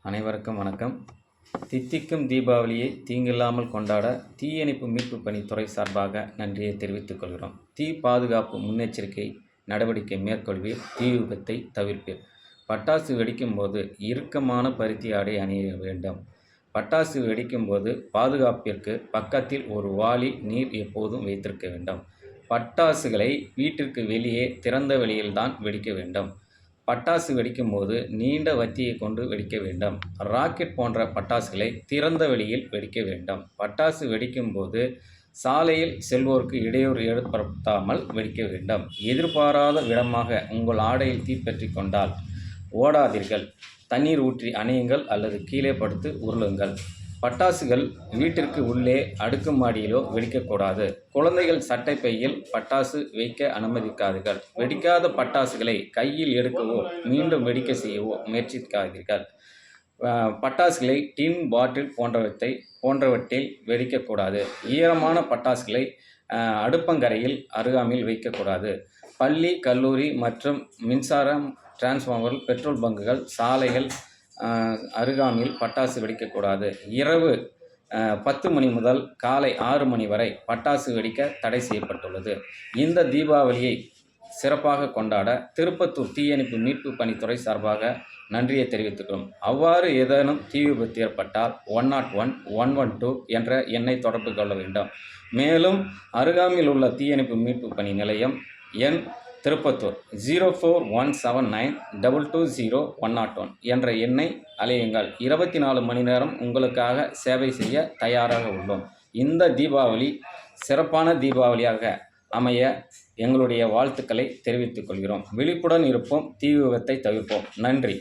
அனைவருக்கும் வணக்கம். தித்திக்கும் தீபாவளியை தீங்கில்லாமல் கொண்டாட தீயணைப்பு மீட்பு பணித்துறை சார்பாக நன்றியை தெரிவித்துக் கொள்கிறோம். தீ பாதுகாப்பு முன்னெச்சரிக்கை நடவடிக்கை மேற்கொள்வீர், தீ விபத்தை தவிர்ப்பீர். பட்டாசு வெடிக்கும் போது இறுக்கமான பருத்தி ஆடை அணிய வேண்டும். பட்டாசு வெடிக்கும் போது பாதுகாப்பிற்கு பக்கத்தில் ஒரு வாளி நீர் எப்போதும் வைத்திருக்க வேண்டும். பட்டாசுகளை வீட்டிற்கு வெளியே திறந்த வெளியில்தான் வெடிக்க வேண்டும். பட்டாசு வெடிக்கும் போது நீண்ட வத்தியை கொண்டு வெடிக்க வேண்டும். ராக்கெட் போன்ற பட்டாசுகளை திறந்த வெளியில் வெடிக்க வேண்டும். பட்டாசு வெடிக்கும் போது சாலையில் செல்வோருக்கு இடையூறு ஏற்படுத்தாமல் வெடிக்க வேண்டும். எதிர்பாராத விதமாக உங்கள் ஆடையில் தீப்பற்றி கொண்டால் ஓடாதீர்கள். தண்ணீர் ஊற்றி அணையுங்கள் அல்லது கீழே படுத்து உருளுங்கள். பட்டாசுகள் வீட்டிற்கு உள்ளே அடுக்குமாடியிலோ வெடிக்கக்கூடாது. குழந்தைகள் சட்டை பையில் பட்டாசு வைக்க அனுமதிக்காதீர்கள். வெடிக்காத பட்டாசுகளை கையில் எடுக்கவோ மீண்டும் வெடிக்க செய்யவோ முயற்சிக்காதீர்கள். பட்டாசுகளை டின், பாட்டில் போன்றவற்றில் வெடிக்கக்கூடாது. ஈரமான பட்டாசுகளை அடுப்பங்கரையில் அருகாமையில் வைக்கக்கூடாது. பள்ளி, கல்லூரி மற்றும் மின்சாரம் டிரான்ஸ்ஃபார்மர்கள், பெட்ரோல் பங்குகள், சாலைகள் அருகாமையில் பட்டாசு வெடிக்கக்கூடாது. இரவு 10 மணி முதல் காலை 6 மணி வரை பட்டாசு வெடிக்க தடை செய்யப்பட்டுள்ளது. இந்த தீபாவளியை சிறப்பாக கொண்டாட திருப்பத்தூர் தீயணைப்பு மீட்பு பணித்துறை சார்பாக நன்றியை தெரிவித்துக்கிறோம். அவ்வாறு ஏதேனும் தீ விபத்து ஏற்பட்டால் 101 112 என்ற எண்ணை தொடர்பு கொள்ள வேண்டும். மேலும் அருகாமையில் உள்ள தீயணைப்பு மீட்பு பணி நிலையம் எண் திருப்பத்தூர் 04179220 என்ற எண்ணை அழையுங்கள். 24 மணி நேரம் உங்களுக்காக சேவை செய்ய தயாராக உள்ளோம். இந்த தீபாவளி சிறப்பான தீபாவளியாக அமைய எங்களுடைய வாழ்த்துக்களை தெரிவித்துக் கொள்கிறோம். விழிப்புடன் இருப்போம், தீ விபத்தை தவிர்ப்போம். நன்றி.